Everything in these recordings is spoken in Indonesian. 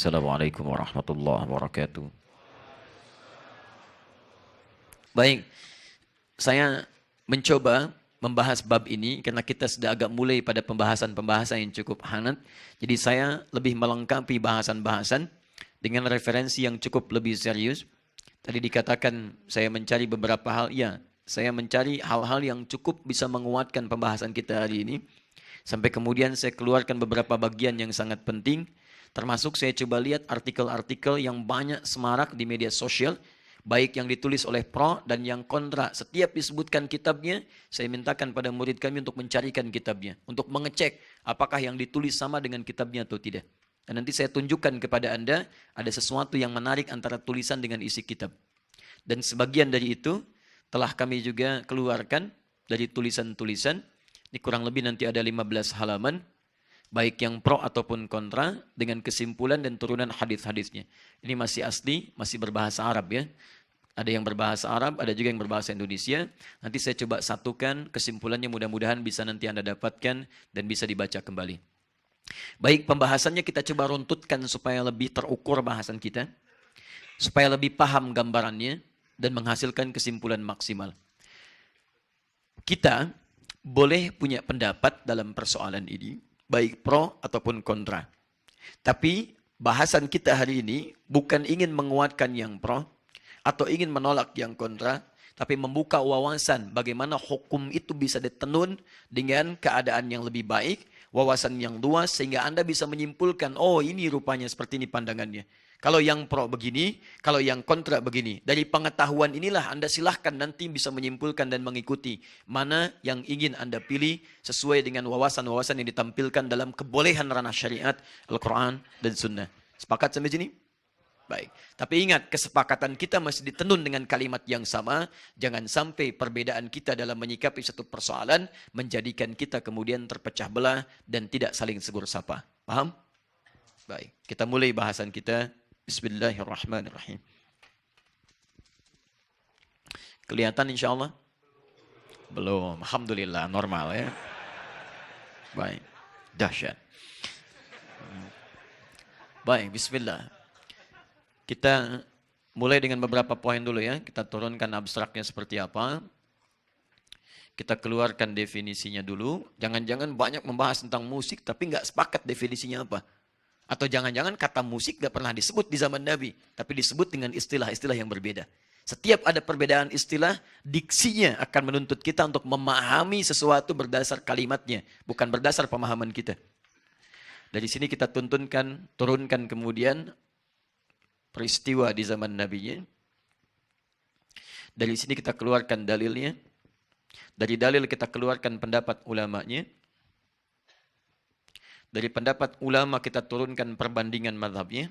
Assalamualaikum warahmatullahi wabarakatuh. Baik, saya mencoba membahas bab ini karena kita sudah agak mulai pada pembahasan-pembahasan yang cukup hangat. Jadi saya lebih melengkapi bahasan-bahasan dengan referensi yang cukup lebih serius. Tadi dikatakan saya mencari beberapa hal, ya, saya mencari hal-hal yang cukup bisa menguatkan pembahasan kita hari ini. Sampai kemudian saya keluarkan beberapa bagian yang sangat penting. Termasuk saya coba lihat artikel-artikel yang banyak semarak di media sosial, baik yang ditulis oleh pro dan yang kontra. Setiap disebutkan kitabnya, saya mintakan pada murid kami untuk mencarikan kitabnya, untuk mengecek apakah yang ditulis sama dengan kitabnya atau tidak. Dan nanti saya tunjukkan kepada Anda ada sesuatu yang menarik antara tulisan dengan isi kitab. Dan sebagian dari itu telah kami juga keluarkan dari tulisan-tulisan. Ini kurang lebih nanti ada 15 halaman. Baik yang pro ataupun kontra dengan kesimpulan dan turunan hadis-hadisnya. Ini masih asli, masih berbahasa Arab ya. Ada yang berbahasa Arab, ada juga yang berbahasa Indonesia. Nanti saya coba satukan kesimpulannya, mudah-mudahan bisa nanti Anda dapatkan dan bisa dibaca kembali. Baik, pembahasannya kita coba runtutkan supaya lebih terukur bahasan kita. Supaya lebih paham gambarannya dan menghasilkan kesimpulan maksimal. Kita boleh punya pendapat dalam persoalan ini, baik pro ataupun kontra. Tapi bahasan kita hari ini bukan ingin menguatkan yang pro atau ingin menolak yang kontra, tapi membuka wawasan bagaimana hukum itu bisa ditenun dengan keadaan yang lebih baik, wawasan yang luas sehingga Anda bisa menyimpulkan, oh ini rupanya seperti ini pandangannya. Kalau yang pro begini, kalau yang kontra begini. Dari pengetahuan inilah Anda silahkan nanti bisa menyimpulkan dan mengikuti mana yang ingin Anda pilih sesuai dengan wawasan-wawasan yang ditampilkan dalam kebolehan ranah syariat, Al-Quran, dan Sunnah. Sepakat sampai sini? Baik. Tapi ingat, kesepakatan kita masih ditenun dengan kalimat yang sama. Jangan sampai perbedaan kita dalam menyikapi satu persoalan menjadikan kita kemudian terpecah belah dan tidak saling segur sapa. Paham? Baik. Kita mulai bahasan kita. Bismillahirrahmanirrahim. Kelihatan insya Allah? Belum. Alhamdulillah, normal ya. Baik. Dahsyat. Baik, bismillah. Kita mulai dengan beberapa poin dulu ya. Kita turunkan abstraknya seperti apa. Kita keluarkan definisinya dulu. Jangan-jangan banyak membahas tentang musik tapi nggak sepakat definisinya apa. Atau jangan-jangan kata musik gak pernah disebut di zaman Nabi, tapi disebut dengan istilah-istilah yang berbeda. Setiap ada perbedaan istilah, diksinya akan menuntut kita untuk memahami sesuatu berdasar kalimatnya, bukan berdasar pemahaman kita. Dari sini kita turunkan kemudian peristiwa di zaman Nabi-nya. Dari sini kita keluarkan dalilnya. Dari dalil kita keluarkan pendapat ulamanya. Dari pendapat ulama kita turunkan perbandingan mazhabnya.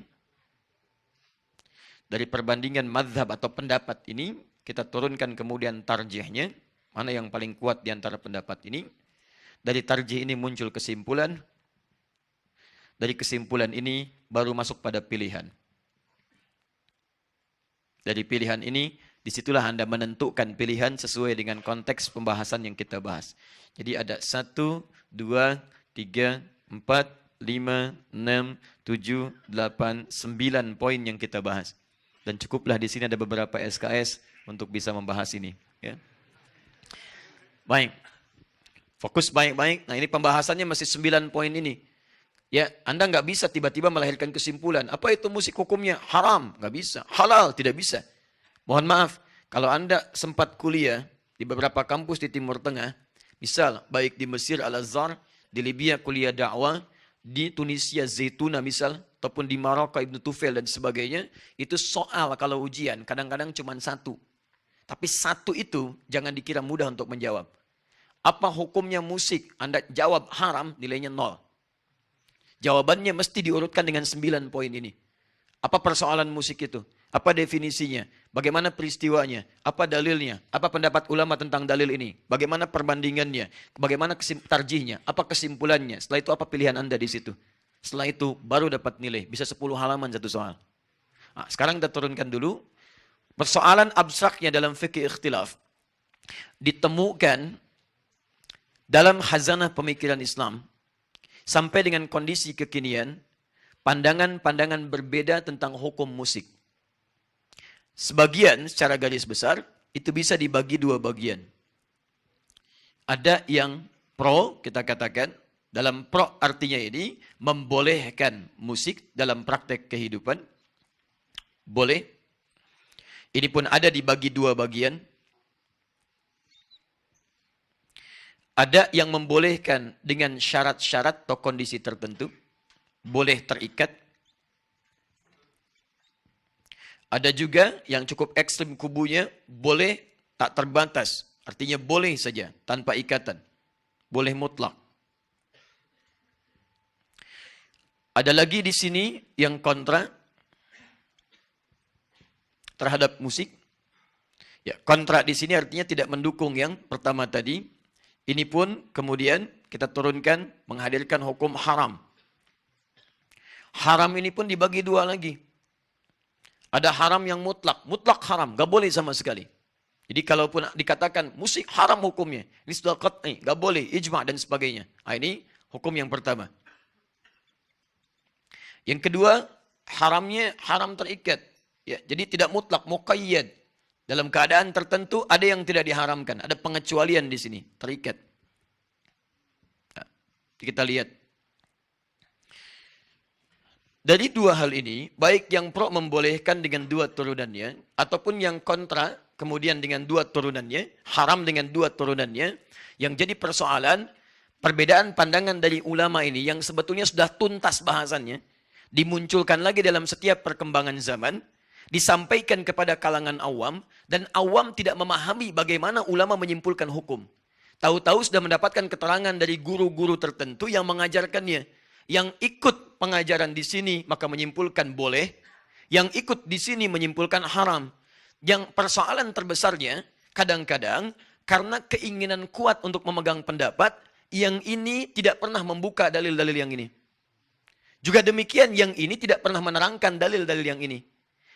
Dari perbandingan mazhab atau pendapat ini, kita turunkan kemudian tarjihnya. Mana yang paling kuat di antara pendapat ini. Dari tarjih ini muncul kesimpulan. Dari kesimpulan ini baru masuk pada pilihan. Dari pilihan ini, disitulah Anda menentukan pilihan sesuai dengan konteks pembahasan yang kita bahas. Jadi ada 1, 2, 3, 4, 5, 6, 7, 8, 9 poin yang kita bahas. Dan cukuplah di sini ada beberapa SKS untuk bisa membahas ini. Ya. Baik. Fokus baik-baik. Nah ini pembahasannya masih 9 poin ini. Ya, Anda nggak bisa tiba-tiba melahirkan kesimpulan. Apa itu musik hukumnya? Haram. Nggak bisa. Halal. Tidak bisa. Mohon maaf. Kalau Anda sempat kuliah di beberapa kampus di Timur Tengah. Misal, baik di Mesir Al-Azhar, di Libya kuliah dakwah, di Tunisia Zaituna misal, ataupun di Maroko Ibn Tufail dan sebagainya, itu soal kalau ujian, kadang-kadang cuma 1. Tapi 1 itu jangan dikira mudah untuk menjawab. Apa hukumnya musik? Anda jawab haram, nilainya 0. Jawabannya mesti diurutkan dengan 9 poin ini. Apa persoalan musik itu? Apa definisinya? Bagaimana peristiwanya? Apa dalilnya? Apa pendapat ulama tentang dalil ini? Bagaimana perbandingannya? Bagaimana tarjihnya? Apa kesimpulannya? Setelah itu apa pilihan Anda di situ? Setelah itu baru dapat nilai. Bisa 10 halaman satu soal. Nah, sekarang kita turunkan dulu. Persoalan abstraknya dalam fikih ikhtilaf ditemukan dalam khazanah pemikiran Islam sampai dengan kondisi kekinian. pandangan-pandangan berbeda tentang hukum musik. Sebagian secara garis besar itu bisa dibagi dua bagian. Ada yang pro, kita katakan, dalam pro artinya ini membolehkan musik dalam praktek kehidupan. Boleh. Ini pun ada dibagi dua bagian. Ada yang membolehkan dengan syarat-syarat atau kondisi tertentu. Boleh terikat. Ada juga yang cukup ekstrim kubunya, boleh tak terbatas. Artinya boleh saja, tanpa ikatan. Boleh mutlak. Ada lagi di sini yang kontra terhadap musik. Ya, kontra di sini artinya tidak mendukung yang pertama tadi. Ini pun kemudian kita turunkan menghadirkan hukum haram. Haram ini pun dibagi dua lagi. Ada haram yang mutlak. Mutlak haram. Gak boleh sama sekali. Jadi kalaupun dikatakan musik haram hukumnya. Ini sudah qat'i. Gak boleh. Ijma' dan sebagainya. Nah, ini hukum yang pertama. Yang kedua, haramnya haram terikat. Ya, jadi tidak mutlak. Muqayyad. Dalam keadaan tertentu ada yang tidak diharamkan. Ada pengecualian di sini. Terikat. Nah, kita lihat. Dari dua hal ini, baik yang pro membolehkan dengan dua turunannya, ataupun yang kontra, kemudian dengan dua turunannya, haram dengan dua turunannya, yang jadi persoalan, perbedaan pandangan dari ulama ini, yang sebetulnya sudah tuntas bahasannya, dimunculkan lagi dalam setiap perkembangan zaman, disampaikan kepada kalangan awam, dan awam tidak memahami bagaimana ulama menyimpulkan hukum. Tahu-tahu sudah mendapatkan keterangan dari guru-guru tertentu yang mengajarkannya. Yang ikut pengajaran di sini maka menyimpulkan boleh, yang ikut di sini menyimpulkan haram. Yang persoalan terbesarnya kadang-kadang karena keinginan kuat untuk memegang pendapat, yang ini tidak pernah membuka dalil-dalil yang ini. Juga demikian yang ini tidak pernah menerangkan dalil-dalil yang ini.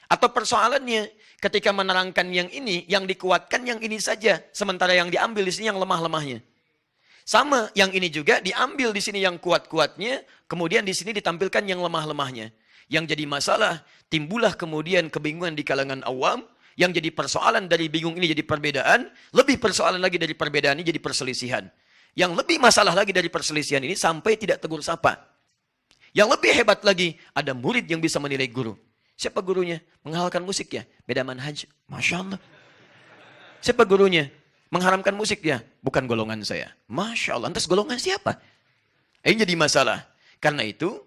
Atau persoalannya ketika menerangkan yang ini, yang dikuatkan yang ini saja, sementara yang diambil di sini yang lemah-lemahnya. Sama yang ini juga diambil di sini yang kuat-kuatnya, kemudian di sini ditampilkan yang lemah-lemahnya. Yang jadi masalah, timbullah kemudian kebingungan di kalangan awam, yang jadi persoalan dari bingung ini jadi perbedaan, lebih persoalan lagi dari perbedaan ini jadi perselisihan. Yang lebih masalah lagi dari perselisihan ini sampai tidak tegur sapa. Yang lebih hebat lagi, ada murid yang bisa menilai guru. Siapa gurunya? Menghalalkan musik ya? Beda manhaj. Masya Allah. Siapa gurunya? Mengharamkan musik ya? Bukan golongan saya. Masya Allah. Lantas golongan siapa? Ini jadi masalah. Karena itu,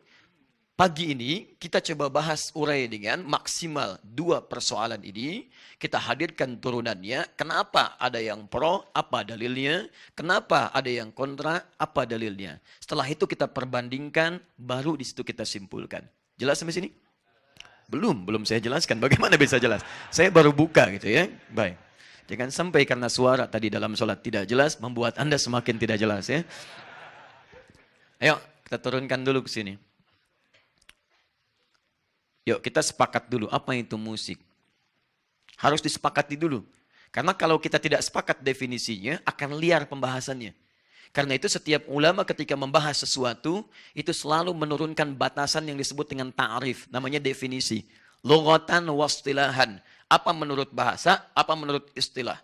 pagi ini kita coba bahas urai dengan maksimal dua persoalan ini. Kita hadirkan turunannya. Kenapa ada yang pro? Apa dalilnya? Kenapa ada yang kontra? Apa dalilnya? Setelah itu kita perbandingkan. Baru di situ kita simpulkan. Jelas sampai sini? Belum saya jelaskan. Bagaimana bisa jelas? Saya baru buka gitu ya. Baik. Jangan sampai karena suara tadi dalam sholat tidak jelas, membuat Anda semakin tidak jelas ya. Ayo, kita turunkan dulu ke sini. Yuk, kita sepakat dulu, apa itu musik? Harus disepakati dulu. Karena kalau kita tidak sepakat definisinya, akan liar pembahasannya. Karena itu setiap ulama ketika membahas sesuatu, itu selalu menurunkan batasan yang disebut dengan ta'rif, namanya definisi. Lughatan wastilahan. Apa menurut bahasa, apa menurut istilah.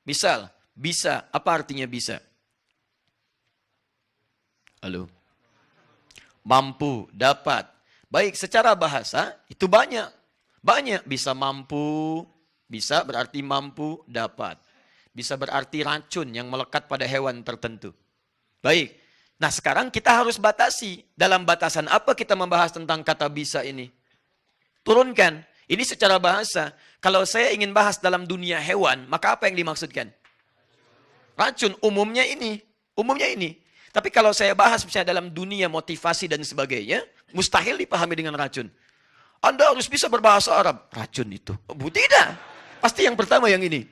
Misal, bisa, apa artinya bisa? Halo? Mampu, dapat. Baik, secara bahasa itu banyak. Banyak, bisa mampu, bisa berarti mampu, dapat. Bisa berarti racun yang melekat pada hewan tertentu. Baik, nah sekarang kita harus batasi. Dalam batasan apa kita membahas tentang kata bisa ini? Turunkan. Ini secara bahasa. Kalau saya ingin bahas dalam dunia hewan, maka apa yang dimaksudkan? Racun. Umumnya ini. Umumnya ini. Tapi kalau saya bahas misalnya dalam dunia motivasi dan sebagainya, mustahil dipahami dengan racun. Anda harus bisa berbahasa Arab. Racun itu. Tidak. Pasti yang pertama yang ini.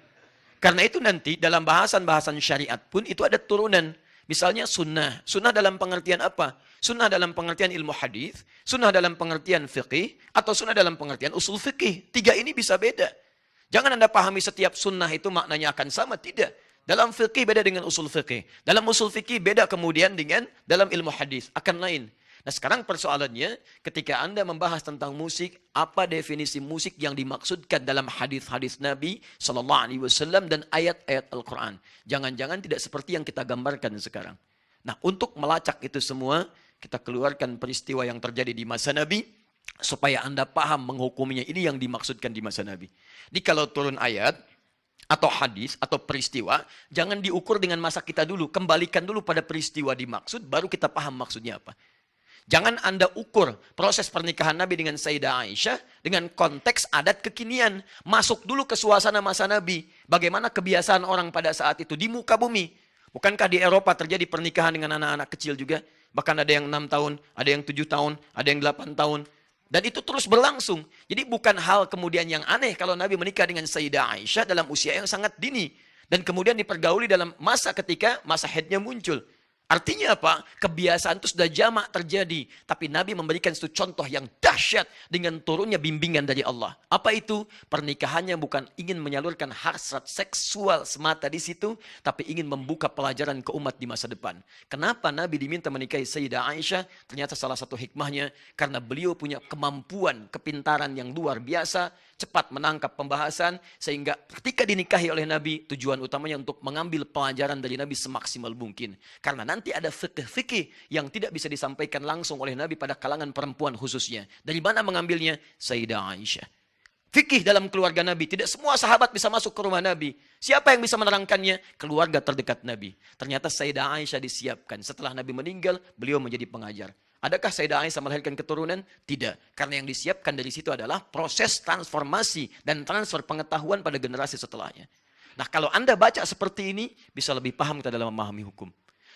Karena itu nanti dalam bahasan-bahasan syariat pun itu ada turunan. Misalnya sunnah. Sunnah dalam pengertian apa? Sunnah dalam pengertian ilmu hadis, sunnah dalam pengertian fiqih, atau sunnah dalam pengertian usul fiqih. Tiga ini bisa beda. Jangan Anda pahami setiap sunnah itu maknanya akan sama. Tidak. Dalam fiqih beda dengan usul fiqih. Dalam usul fiqih beda kemudian dengan dalam ilmu hadis. Akan lain. Nah sekarang persoalannya, ketika Anda membahas tentang musik, apa definisi musik yang dimaksudkan dalam hadis-hadis Nabi Sallallahu Alaihi Wasallam dan ayat-ayat Al-Quran? Jangan-jangan tidak seperti yang kita gambarkan sekarang. Nah untuk melacak itu semua, kita keluarkan peristiwa yang terjadi di masa Nabi, supaya Anda paham menghukuminya. Ini yang dimaksudkan di masa Nabi. Jadi kalau turun ayat, atau hadis, atau peristiwa, jangan diukur dengan masa kita dulu. Kembalikan dulu pada peristiwa dimaksud, baru kita paham maksudnya apa. Jangan Anda ukur proses pernikahan Nabi dengan Sayyidah Aisyah dengan konteks adat kekinian. Masuk dulu ke suasana masa Nabi. Bagaimana kebiasaan orang pada saat itu di muka bumi. Bukankah di Eropa terjadi pernikahan dengan anak-anak kecil juga? Bahkan ada yang 6 tahun, ada yang 7 tahun, ada yang 8 tahun. Dan itu terus berlangsung. Jadi bukan hal kemudian yang aneh kalau Nabi menikah dengan Sayyidah Aisyah dalam usia yang sangat dini. Dan kemudian dipergauli dalam masa ketika masa haidnya muncul. Artinya apa? Kebiasaan itu sudah jamak terjadi. Tapi Nabi memberikan satu contoh yang dahsyat dengan turunnya bimbingan dari Allah. Apa itu? Pernikahannya bukan ingin menyalurkan hasrat seksual semata di situ, tapi ingin membuka pelajaran ke umat di masa depan. Kenapa Nabi diminta menikahi Sayyidah Aisyah? Ternyata salah satu hikmahnya, karena beliau punya kemampuan, kepintaran yang luar biasa, cepat menangkap pembahasan, sehingga ketika dinikahi oleh Nabi, tujuan utamanya untuk mengambil pelajaran dari Nabi semaksimal mungkin. Karena nanti ada fikih-fikih yang tidak bisa disampaikan langsung oleh Nabi pada kalangan perempuan khususnya. Dari mana mengambilnya? Sayyidah Aisyah. Fikih dalam keluarga Nabi. Tidak semua sahabat bisa masuk ke rumah Nabi. Siapa yang bisa menerangkannya? Keluarga terdekat Nabi. Ternyata Sayyidah Aisyah disiapkan. Setelah Nabi meninggal, beliau menjadi pengajar. Adakah Sayyidah Aisyah melahirkan keturunan? Tidak. Karena yang disiapkan dari situ adalah proses transformasi dan transfer pengetahuan pada generasi setelahnya. Nah kalau Anda baca seperti ini, bisa lebih paham kita dalam memahami hukum.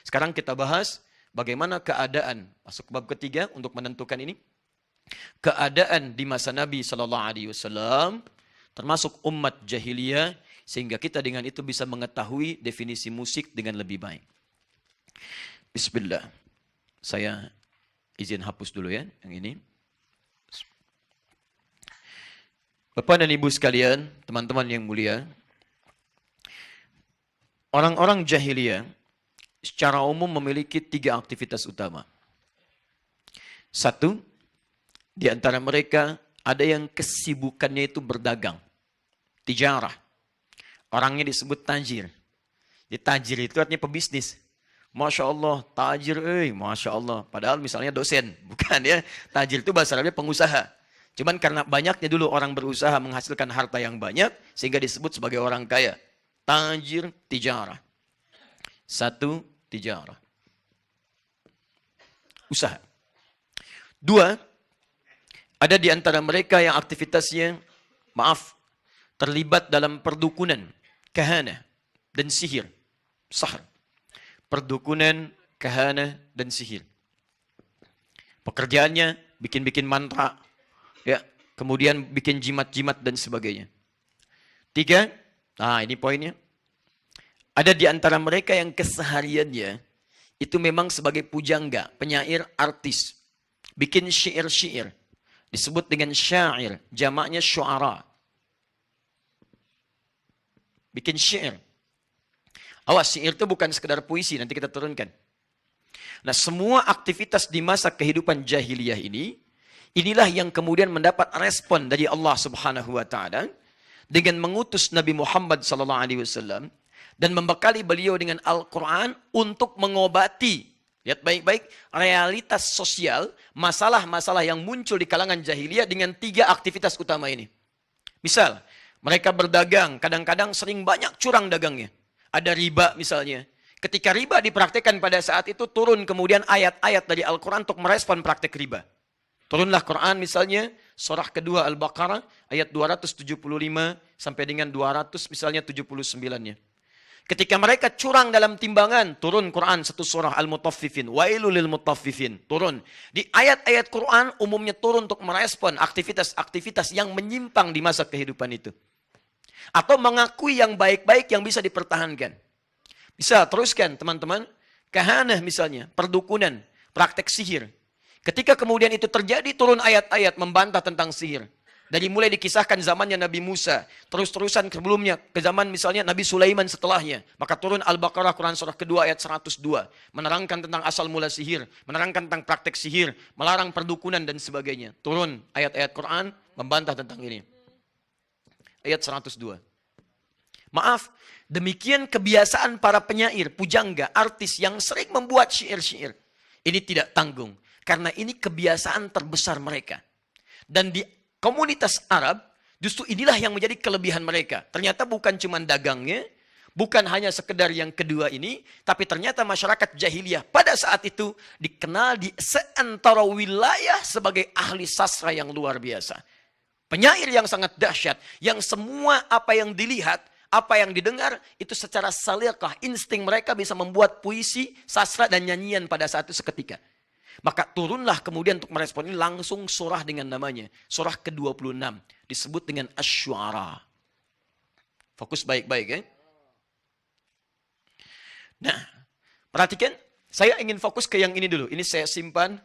Sekarang kita bahas bagaimana keadaan, masuk ke bab ketiga untuk menentukan ini. Keadaan di masa Nabi SAW, termasuk umat jahiliyah, sehingga kita dengan itu bisa mengetahui definisi musik dengan lebih baik. Bismillah. Saya izin hapus dulu ya, yang ini. Bapak dan Ibu sekalian, teman-teman yang mulia, orang-orang jahiliyah secara umum memiliki 3 aktivitas utama. 1, di antara mereka ada yang kesibukannya itu berdagang, tijarah. Orangnya disebut tajir. Di tajir itu artinya pebisnis. Masya Allah, tajir, Masya Allah. Padahal misalnya dosen, bukan ya. Tajir itu bahasa Arabnya pengusaha. Cuman karena banyaknya dulu orang berusaha menghasilkan harta yang banyak, sehingga disebut sebagai orang kaya. Tajir, tijarah. 1, tijarah. Usaha. 2, ada di antara mereka yang aktivitasnya, terlibat dalam perdukunan, kahana, dan sihir. Sahar. Perdukunan, kahana, dan sihir. Pekerjaannya bikin-bikin mantra, ya, kemudian bikin jimat-jimat dan sebagainya. 3, ini poinnya. Ada di antara mereka yang kesehariannya itu memang sebagai pujangga, penyair, artis. Bikin syair-syair. Disebut dengan syair, jamaknya syu'ara. Bikin syair. Awas, syair itu bukan sekedar puisi, nanti kita turunkan. Nah, semua aktivitas di masa kehidupan jahiliyah ini, inilah yang kemudian mendapat respon dari Allah Subhanahu wa taala dengan mengutus Nabi Muhammad sallallahu alaihi wasallam dan membekali beliau dengan Al-Qur'an untuk mengobati, lihat baik-baik, realitas sosial, masalah-masalah yang muncul di kalangan jahiliyah dengan 3 aktivitas utama ini. Misal, mereka berdagang, kadang-kadang sering banyak curang dagangnya. Ada riba misalnya. Ketika riba dipraktekkan pada saat itu, turun kemudian ayat-ayat dari Al-Quran untuk merespon praktek riba. Turunlah Quran misalnya, surah kedua Al-Baqarah, ayat 275 sampai dengan 200 misalnya 79-nya. Ketika mereka curang dalam timbangan, turun Quran satu surah Al-Mutaffifin, Wailul lil Mutaffifin, turun. Di ayat-ayat Quran umumnya turun untuk merespon aktivitas-aktivitas yang menyimpang di masa kehidupan itu. Atau mengakui yang baik-baik yang bisa dipertahankan. Bisa teruskan teman-teman. Kahanah misalnya, perdukunan, praktek sihir. Ketika kemudian itu terjadi, turun ayat-ayat membantah tentang sihir. Dari mulai dikisahkan zamannya Nabi Musa, terus-terusan sebelumnya, ke zaman misalnya Nabi Sulaiman setelahnya. Maka turun Al-Baqarah Quran surah kedua ayat 102. Menerangkan tentang asal mula sihir, menerangkan tentang praktek sihir, melarang perdukunan dan sebagainya. Turun ayat-ayat Quran membantah tentang ini. Ayat 102. Maaf, demikian kebiasaan para penyair, pujangga, artis yang sering membuat syair-syair. Ini tidak tanggung, karena ini kebiasaan terbesar mereka. Dan di komunitas Arab, justru inilah yang menjadi kelebihan mereka. Ternyata bukan cuma dagangnya, bukan hanya sekedar yang kedua ini, tapi ternyata masyarakat jahiliyah pada saat itu dikenal di seantero wilayah sebagai ahli sastra yang luar biasa. Penyair yang sangat dahsyat, yang semua apa yang dilihat, apa yang didengar, itu secara salikah, insting mereka bisa membuat puisi, sastra, dan nyanyian pada saat itu seketika. Maka turunlah kemudian untuk merespon ini langsung surah dengan namanya. Surah ke-26. Disebut dengan Asy-Syu'ara. Fokus baik-baik ya. Nah, perhatikan. Saya ingin fokus ke yang ini dulu. Ini saya simpan.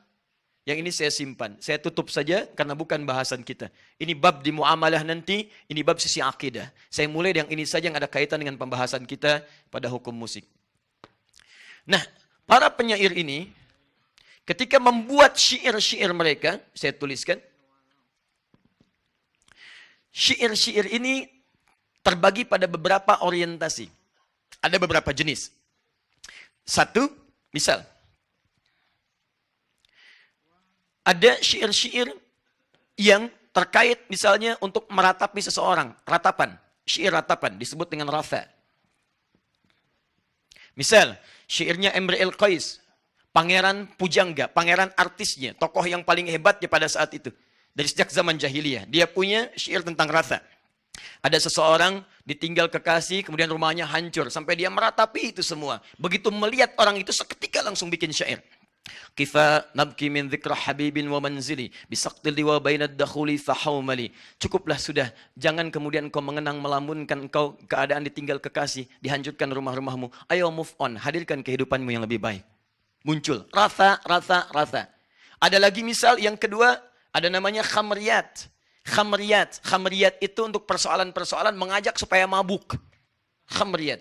Yang ini saya simpan. Saya tutup saja karena bukan bahasan kita. Ini bab di muamalah nanti. Ini bab sisi akidah. Saya mulai dari yang ini saja yang ada kaitan dengan pembahasan kita pada hukum musik. Nah, para penyair ini ketika membuat syair-syair mereka, saya tuliskan. Syair-syair ini terbagi pada beberapa orientasi. Ada beberapa jenis. Satu, misal. Ada syair-syair yang terkait misalnya untuk meratapi seseorang. Ratapan. Syair ratapan disebut dengan rafa. Misal, syairnya Imrul Qais. Pangeran pujangga, pangeran artisnya, tokoh yang paling hebatnya pada saat itu. Dari sejak zaman jahiliyah. Dia punya syair tentang rasa. Ada seseorang ditinggal kekasih, kemudian rumahnya hancur. Sampai dia meratapi itu semua. Begitu melihat orang itu, seketika langsung bikin syair. Kifa nabki min dzikra habibin wa manzili bisaqtil liwa bainad dakhuli fahaumali. Cukuplah sudah, jangan kemudian kau mengenang melamunkan engkau keadaan ditinggal kekasih, dihancurkan rumah-rumahmu. Ayo move on, hadirkan kehidupanmu yang lebih baik. Muncul. Rasa. Ada lagi misal yang kedua, ada namanya khamriyat. Khamriyat itu untuk persoalan-persoalan mengajak supaya mabuk. Khamriyat.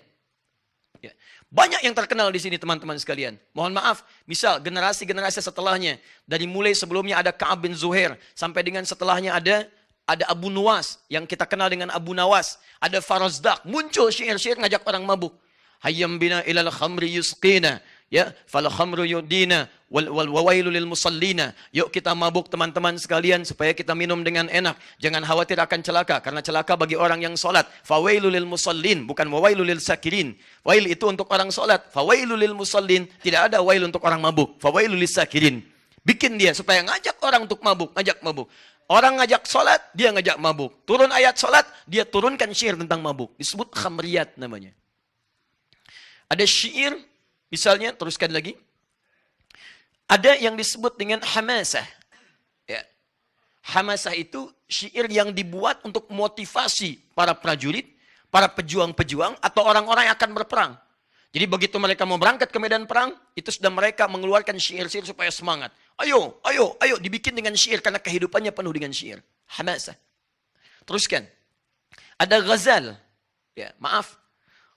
Ya. Banyak yang terkenal di sini teman-teman sekalian. Mohon maaf, misal generasi-generasi setelahnya. Dari mulai sebelumnya ada Ka'ab bin Zuhair. Sampai dengan setelahnya ada Abu Nuwas. Yang kita kenal dengan Abu Nawas. Ada Farazdak. Muncul syair-syair ngajak orang mabuk. Hayyam bina ilal khamri yusqina. Ya, fal khamru yudina wal wawailu lil musallina. Yuk kita mabuk teman-teman sekalian supaya kita minum dengan enak. Jangan khawatir akan celaka karena celaka bagi orang yang salat. Fawailu lil musallin, bukan wawailu lil sakirin. Wail itu untuk orang salat. Fawailu lil musallin, tidak ada wail untuk orang mabuk. Fawailu lis sakirin. Bikin dia supaya ngajak orang untuk mabuk, ngajak mabuk. Orang ngajak salat, dia ngajak mabuk. Turun ayat salat, dia turunkan syair tentang mabuk. Disebut khamriyat namanya. Ada syair. Misalnya, teruskan lagi. Ada yang disebut dengan hamasah. Ya. Hamasah itu syair yang dibuat untuk motivasi para prajurit, para pejuang-pejuang, atau orang-orang yang akan berperang. Jadi begitu mereka mau berangkat ke medan perang, itu sudah mereka mengeluarkan syair-syair supaya semangat. Ayo, dibikin dengan syair, karena kehidupannya penuh dengan syair. Hamasah. Teruskan. Ada ghazal. Ya, maaf.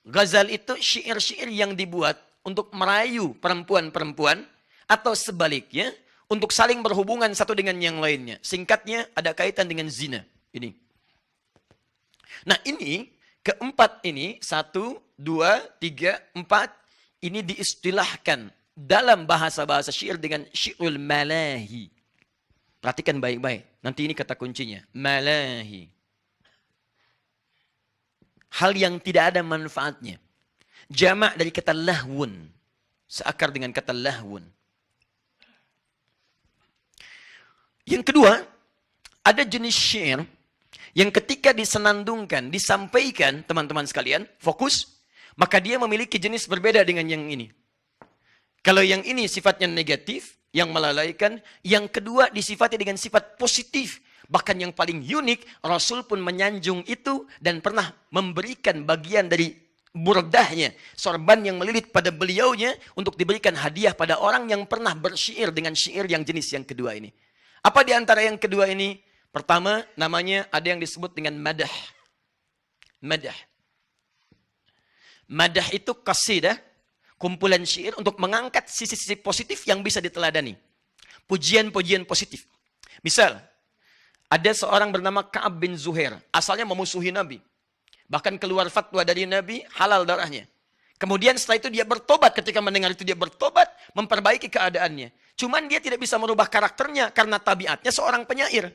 Ghazal itu syair-syair yang dibuat untuk merayu perempuan-perempuan atau sebaliknya untuk saling berhubungan satu dengan yang lainnya. Singkatnya ada kaitan dengan zina. Ini. Nah ini keempat ini 1, 2, 3, 4 ini diistilahkan dalam bahasa-bahasa syair dengan syi'ul malahi. Perhatikan baik-baik. Nanti ini kata kuncinya. Malahi. Hal yang tidak ada manfaatnya. Jamak dari kata lahwun. Seakar dengan kata lahwun. Yang kedua, ada jenis syair yang ketika disenandungkan, disampaikan teman-teman sekalian, fokus, maka dia memiliki jenis berbeda dengan yang ini. Kalau yang ini sifatnya negatif, yang melalaikan, yang kedua disifati dengan sifat positif. Bahkan yang paling unik, Rasul pun menyanjung itu dan pernah memberikan bagian dari burdahnya, sorban yang melilit pada beliaunya untuk diberikan hadiah pada orang yang pernah bersyair dengan syair yang jenis yang kedua ini. Apa di antara yang kedua ini? Pertama, namanya ada yang disebut dengan madah. Madah. Madah itu qasidah, kumpulan syair untuk mengangkat sisi-sisi positif yang bisa diteladani. Pujian-pujian positif. Misal, ada seorang bernama Ka'ab bin Zuhair, asalnya memusuhi Nabi. Bahkan keluar fatwa dari Nabi, halal darahnya. Kemudian setelah itu dia bertobat, ketika mendengar itu dia bertobat, memperbaiki keadaannya. Cuman dia tidak bisa merubah karakternya karena tabiatnya seorang penyair.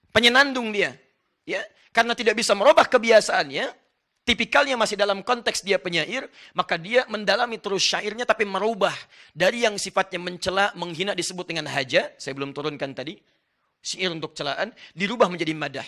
Penyenandung dia. Ya, karena tidak bisa merubah kebiasaannya, tipikalnya masih dalam konteks dia penyair, maka dia mendalami terus syairnya tapi merubah dari yang sifatnya mencela, menghina disebut dengan haja, saya belum turunkan tadi, syair untuk celaan, dirubah menjadi madah.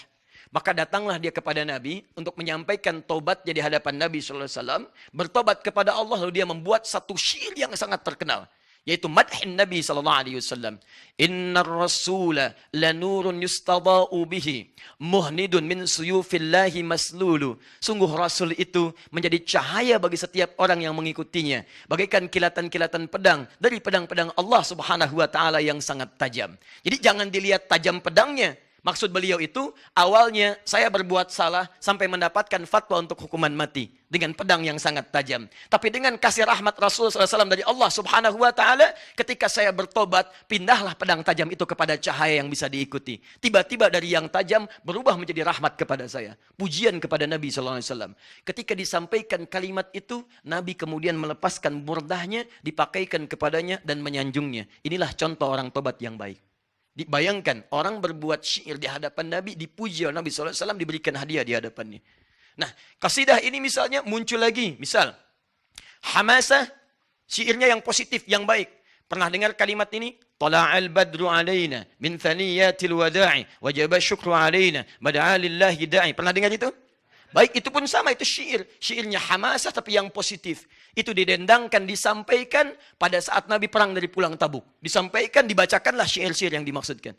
Maka datanglah dia kepada Nabi untuk menyampaikan taubatnya di hadapan Nabi SAW. Bertobat kepada Allah, lalu dia membuat satu syair yang sangat terkenal. Yaitu madhin Nabi SAW. Innar rasula lanurun yustada'u bihi. Muhnidun min suyufillahi maslulu. Sungguh Rasul itu menjadi cahaya bagi setiap orang yang mengikutinya. Bagaikan kilatan-kilatan pedang dari pedang-pedang Allah Subhanahu wa Ta'ala yang sangat tajam. Jadi jangan dilihat tajam pedangnya. Maksud beliau itu, awalnya saya berbuat salah sampai mendapatkan fatwa untuk hukuman mati. Dengan pedang yang sangat tajam. Tapi dengan kasih rahmat Rasul SAW dari Allah Subhanahu wa Ta'ala, ketika saya bertobat, pindahlah pedang tajam itu kepada cahaya yang bisa diikuti. Tiba-tiba dari yang tajam, berubah menjadi rahmat kepada saya. Pujian kepada Nabi SAW. Ketika disampaikan kalimat itu, Nabi kemudian melepaskan burdahnya, dipakaikan kepadanya, dan menyanjungnya. Inilah contoh orang tobat yang baik. Dibayangkan, orang berbuat syair di hadapan Nabi, dipuji oleh Nabi SAW, diberikan hadiah di hadapannya. Nah, kasidah ini misalnya muncul lagi. Misal, hamasah, syairnya yang positif, yang baik. Pernah dengar kalimat ini? Tala'al badru alaina min thaniyatil wada'i wajaba syukru alaina bada'a lillahi da'i. Pernah dengar itu? Baik, itu pun sama, itu syair. Syairnya hamasah tapi yang positif. Itu didendangkan, disampaikan pada saat Nabi perang dari pulang Tabuk. Disampaikan, dibacakanlah syair-syair yang dimaksudkan.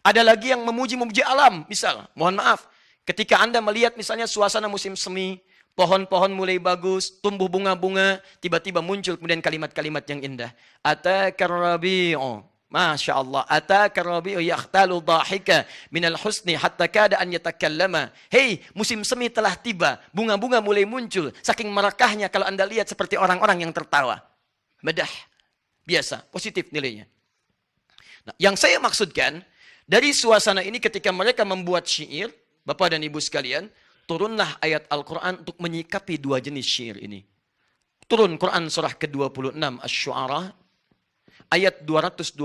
Ada lagi yang memuji-memuji alam. Misal, mohon maaf, ketika Anda melihat misalnya suasana musim semi, pohon-pohon mulai bagus, tumbuh bunga-bunga, tiba-tiba muncul kemudian kalimat-kalimat yang indah. Atakar rabi'u. Masya Allah. Atakar rabi'u yakhtalu dhahika minal husni hatta kada an yatakallama. Hei, musim semi telah tiba. Bunga-bunga mulai muncul. Saking merekahnya kalau Anda lihat seperti orang-orang yang tertawa. Madah. Biasa. Positif nilainya. Nah, yang saya maksudkan, dari suasana ini ketika mereka membuat syair, Bapak dan Ibu sekalian, turunlah ayat Al-Quran untuk menyikapi dua jenis syair ini. Turun Quran surah ke-26 Asy-Syu'ara, ayat 224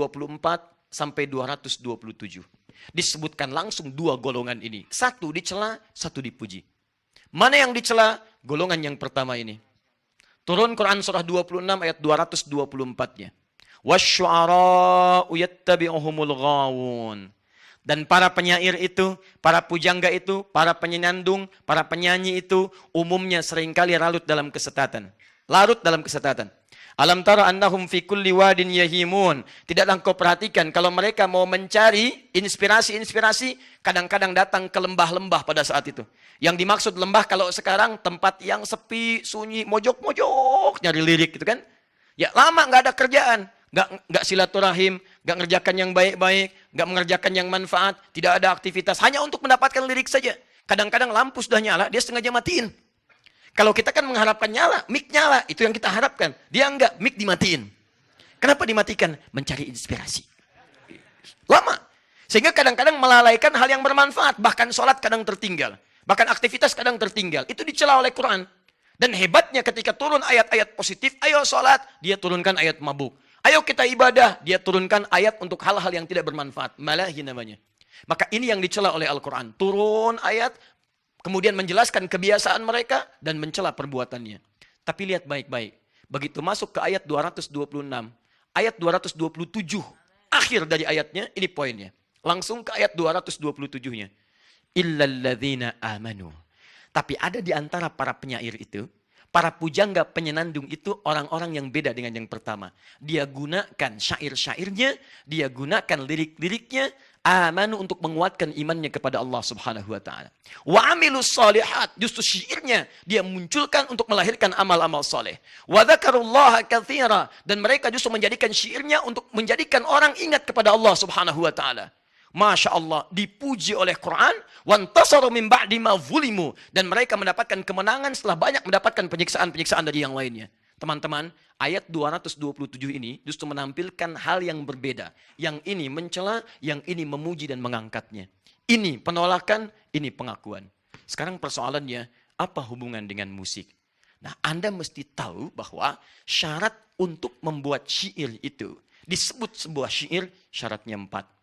sampai 227. Disebutkan langsung dua golongan ini. Satu dicela, satu dipuji. Mana yang dicela? Golongan yang pertama ini. Turun Quran surah 26 ayat 224-nya. Wasyu'ara'u yattabi'uhumul ghawun. Dan para penyair itu, para pujangga itu, para penyenandung, para penyanyi itu, umumnya seringkali larut dalam kesesatan. Larut dalam kesesatan. Alam tara annahum fi kulli wadin yahimun. Tidaklah engkau perhatikan kalau mereka mau mencari inspirasi-inspirasi, kadang-kadang datang ke lembah-lembah pada saat itu. Yang dimaksud lembah kalau sekarang tempat yang sepi, sunyi, mojok-mojok, nyari lirik gitu kan. Ya lama nggak ada kerjaan, nggak silaturahim, nggak ngerjakan yang baik-baik, nggak mengerjakan yang manfaat, tidak ada aktivitas, hanya untuk mendapatkan lirik saja. Kadang-kadang lampu sudah nyala, dia sengaja matiin. Kalau kita kan mengharapkan nyala, mic nyala, itu yang kita harapkan. Dia enggak, mic dimatiin. Kenapa dimatikan? Mencari inspirasi. Lama. Sehingga kadang-kadang melalaikan hal yang bermanfaat. Bahkan sholat kadang tertinggal. Bahkan aktivitas kadang tertinggal. Itu dicela oleh Quran. Dan hebatnya ketika turun ayat-ayat positif, ayo sholat, dia turunkan ayat mabuk. Ayo kita ibadah, dia turunkan ayat untuk hal-hal yang tidak bermanfaat. Malahi namanya. Maka ini yang dicela oleh Al-Quran. Turun ayat, kemudian menjelaskan kebiasaan mereka dan mencela perbuatannya. Tapi lihat baik-baik. Begitu masuk ke ayat 226, ayat 227, akhir dari ayatnya, ini poinnya. Langsung ke ayat 227-nya. Illalladzina amanu. Tapi ada di antara para penyair itu, para pujangga penyenandung itu orang-orang yang beda dengan yang pertama. Dia gunakan syair-syairnya, dia gunakan lirik-liriknya, amanu untuk menguatkan imannya kepada Allah Subhanahu wa taala. Wa amilus shalihat, justru syairnya dia munculkan untuk melahirkan amal-amal saleh. Wa dzakarullaha katsira, dan mereka justru menjadikan syairnya untuk menjadikan orang ingat kepada Allah Subhanahu wa taala. Masya Allah, dipuji oleh Quran, wantasaru min ba'di ma zulimu, dan mereka mendapatkan kemenangan setelah banyak mendapatkan penyiksaan-penyiksaan dari yang lainnya. Teman-teman, ayat 227 ini justru menampilkan hal yang berbeda. Yang ini mencela, yang ini memuji dan mengangkatnya. Ini penolakan, ini pengakuan. Sekarang persoalannya, apa hubungan dengan musik? Nah, Anda mesti tahu bahwa syarat untuk membuat syair itu, disebut sebuah syair, syaratnya 4.